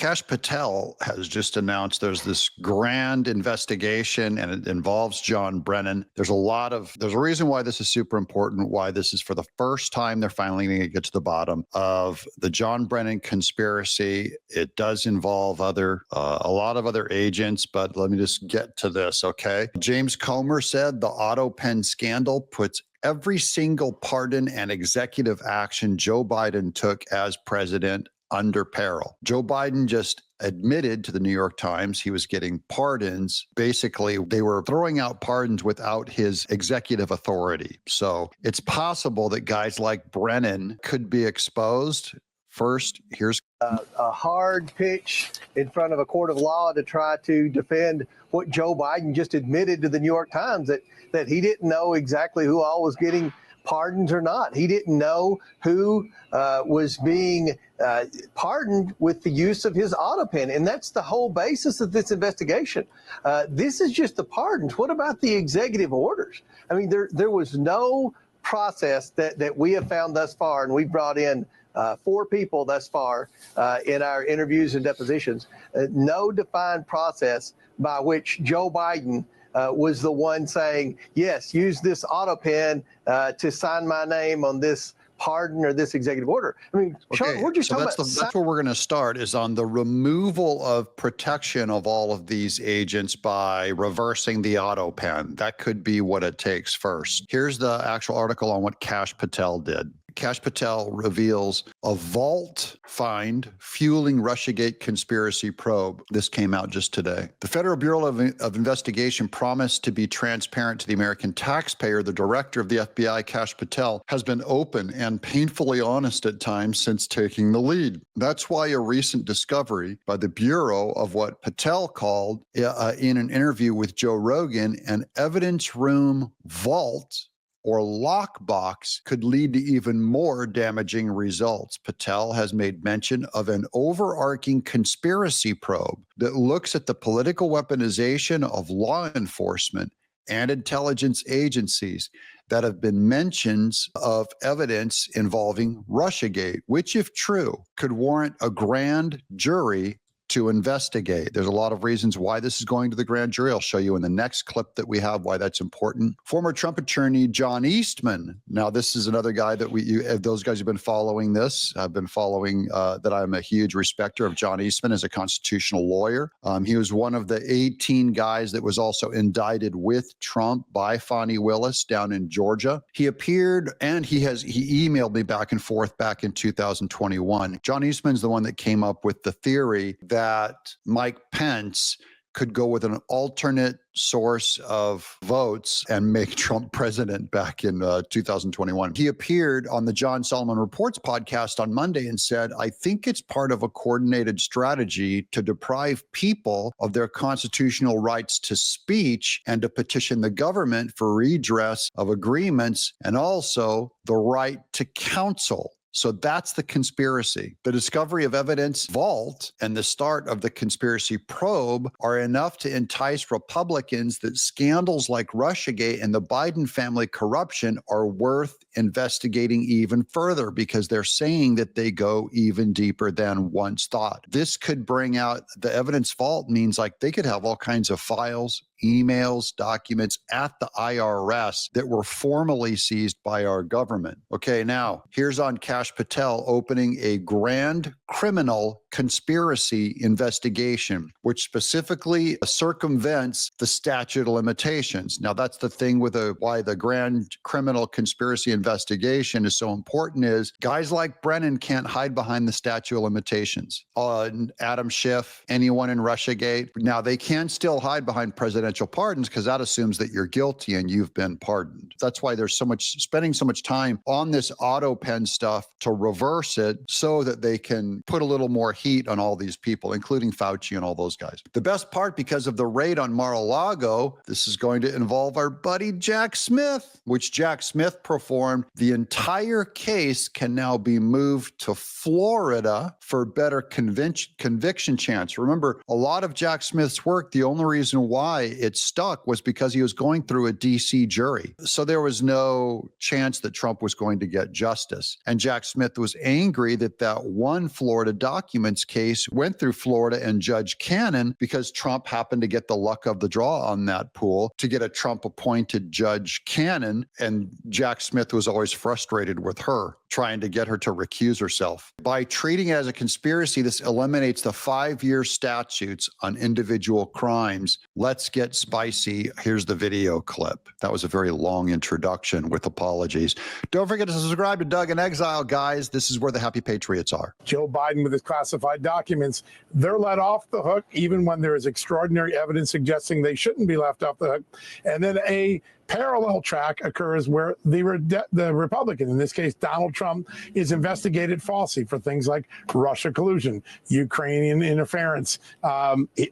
Kash Patel has just announced there's this grand investigation and it involves John Brennan. There's a reason why this is super important, why this is for the first time they're finally going to get to the bottom of the John Brennan conspiracy. It does involve a lot of other agents, but let me just get to this, okay? James Comer said the autopen scandal puts every single pardon and executive action Joe Biden took as president under peril. Joe Biden just admitted to the New York Times he was getting pardons. Basically, they were throwing out pardons without his executive authority. So it's possible that guys like Brennan could be exposed. First, here's a hard pitch in front of a court of law to try to defend what Joe Biden just admitted to the New York Times, that he didn't know exactly who all was getting pardons or not. He didn't know who was being pardoned with the use of his autopen. And that's the whole basis of this investigation. This is just the pardons. What about the executive orders? I mean, there was no process that we have found thus far, and we've brought in 4 people thus far in our interviews and depositions, no defined process by which Joe Biden was the one saying, yes, use this autopen to sign my name on this pardon or this executive order. I mean, okay, Sean, we're just talking that's where we're going to start, is on the removal of protection of all of these agents by reversing the autopen. That could be what it takes first. Here's the actual article on what Kash Patel did. Kash Patel reveals a vault find fueling Russiagate conspiracy probe. This came out just today. The Federal Bureau of Investigation promised to be transparent to the American taxpayer. The director of the FBI, Kash Patel, has been open and painfully honest at times since taking the lead. That's why a recent discovery by the Bureau of what Patel called, in an interview with Joe Rogan, an evidence room vault or lockbox could lead to even more damaging results. Patel has made mention of an overarching conspiracy probe that looks at the political weaponization of law enforcement and intelligence agencies that have been mentions of evidence involving Russiagate, which, if true, could warrant a grand jury to investigate. There's a lot of reasons why this is going to the grand jury. I'll show you in the next clip that we have why that's important. Former Trump attorney John Eastman. Now, this is another guy that those guys who've been following this, have been following that I'm a huge respecter of John Eastman as a constitutional lawyer. He was one of the 18 guys that was also indicted with Trump by Fani Willis down in Georgia. He appeared and he emailed me back and forth back in 2021. John Eastman's the one that came up with the theory that Mike Pence could go with an alternate source of votes and make Trump president back in 2021. He appeared on the John Solomon Reports podcast on Monday and said, I think it's part of a coordinated strategy to deprive people of their constitutional rights to speech and to petition the government for redress of agreements and also the right to counsel. So that's the conspiracy. The discovery of evidence vault and the start of the conspiracy probe are enough to entice Republicans that scandals like Russiagate and the Biden family corruption are worth investigating even further, because they're saying that they go even deeper than once thought. This could bring out the evidence vault, means like they could have all kinds of files, emails, documents at the IRS that were formally seized by our government. Okay, now here's on Kash Patel opening a grand criminal conspiracy investigation, which specifically circumvents the statute of limitations. Now, that's the thing with why the grand criminal conspiracy investigation is so important, is guys like Brennan can't hide behind the statute of limitations. Adam Schiff, anyone in Russiagate, now they can still hide behind presidential pardons because that assumes that you're guilty and you've been pardoned. That's why there's spending so much time on this autopen stuff to reverse it so that they can put a little more heat on all these people, including Fauci and all those guys. The best part, because of the raid on Mar-a-Lago, this is going to involve our buddy Jack Smith, which Jack Smith performed. The entire case can now be moved to Florida for better conviction chance. Remember, a lot of Jack Smith's work, the only reason why it stuck was because he was going through a DC jury. So there was no chance that Trump was going to get justice. And Jack Smith was angry that one Florida document impeachment's case went through Florida and Judge Cannon because Trump happened to get the luck of the draw on that pool to get a Trump-appointed Judge Cannon, and Jack Smith was always frustrated with her, trying to get her to recuse herself. By treating it as a conspiracy, this eliminates the 5-year statutes on individual crimes. Let's get spicy. Here's the video clip. That was a very long introduction with apologies. Don't forget to subscribe to Doug in Exile, guys. This is where the happy patriots are. Joe Biden with his classified documents, they're let off the hook even when there is extraordinary evidence suggesting they shouldn't be left off the hook. And then a parallel track occurs where the Republican, in this case Donald Trump, is investigated falsely for things like Russia collusion, Ukrainian interference,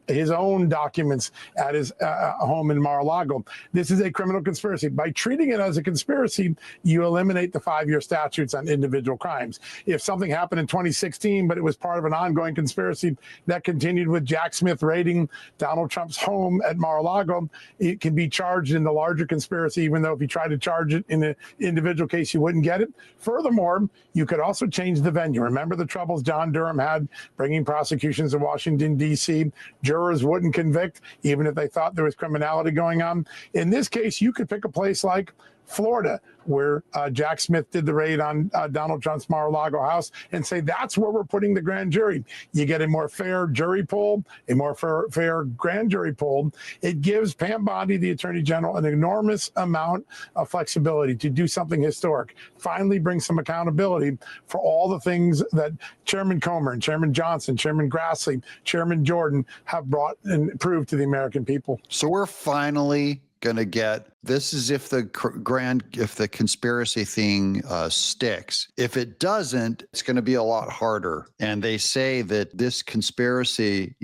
his own documents at his home in Mar-a-Lago. This is a criminal conspiracy. By treating it as a conspiracy, you eliminate the 5-year statutes on individual crimes. If something happened in 2016, but it was part of an ongoing conspiracy that continued with Jack Smith raiding Donald Trump's home at Mar-a-Lago, it can be charged in the larger conspiracy, even though if you try to charge it in an individual case, you wouldn't get it. Furthermore, you could also change the venue. Remember the troubles John Durham had bringing prosecutions to Washington, D.C. Jurors wouldn't convict, even if they thought there was criminality going on. In this case, you could pick a place like Florida, where Jack Smith did the raid on Donald Trump's Mar-a-Lago house, and say that's where we're putting the grand jury. You get a more fair jury pool, a more fair grand jury pool. It gives Pam Bondi, the Attorney General, an enormous amount of flexibility to do something historic. Finally bring some accountability for all the things that Chairman Comer and Chairman Johnson, Chairman Grassley, Chairman Jordan have brought and proved to the American people. So we're finally going to get, this is if the conspiracy thing sticks. If it doesn't, it's going to be a lot harder. And they say that this conspiracy,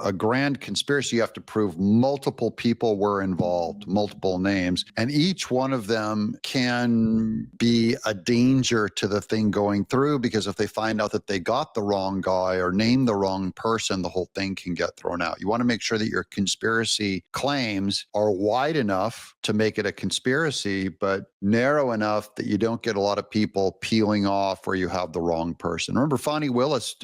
a grand conspiracy, you have to prove multiple people were involved, multiple names, and each one of them can be a danger to the thing going through, because if they find out that they got the wrong guy or named the wrong person, the whole thing can get thrown out. You want to make sure that your conspiracy claims are wide enough to make it a conspiracy, but narrow enough that you don't get a lot of people peeling off where you have the wrong person. Remember, Fani Willis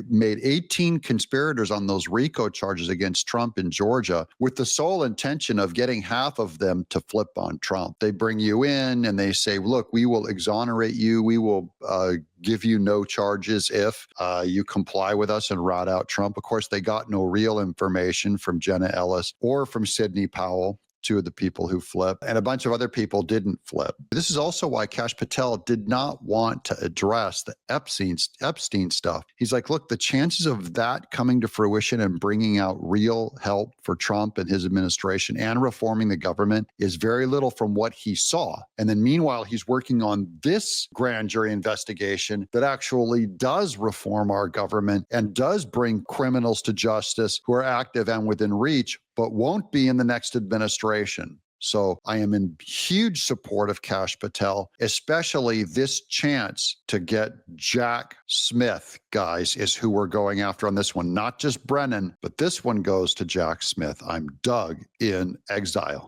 made 18 conspirators on those RICO charges against Trump in Georgia with the sole intention of getting half of them to flip on Trump. They bring you in and they say, look, we will exonerate you. We will give you no charges if you comply with us and rat out Trump. Of course, they got no real information from Jenna Ellis or from Sidney Powell, two of the people who flipped, and a bunch of other people didn't flip. This is also why Kash Patel did not want to address the Epstein stuff. He's like, look, the chances of that coming to fruition and bringing out real help for Trump and his administration and reforming the government is very little from what he saw. And then meanwhile, he's working on this grand jury investigation that actually does reform our government and does bring criminals to justice who are active and within reach, but won't be in the next administration. So I am in huge support of Kash Patel, especially this chance to get Jack Smith, guys, is who we're going after on this one. Not just Brennan, but this one goes to Jack Smith. I'm Doug in Exile.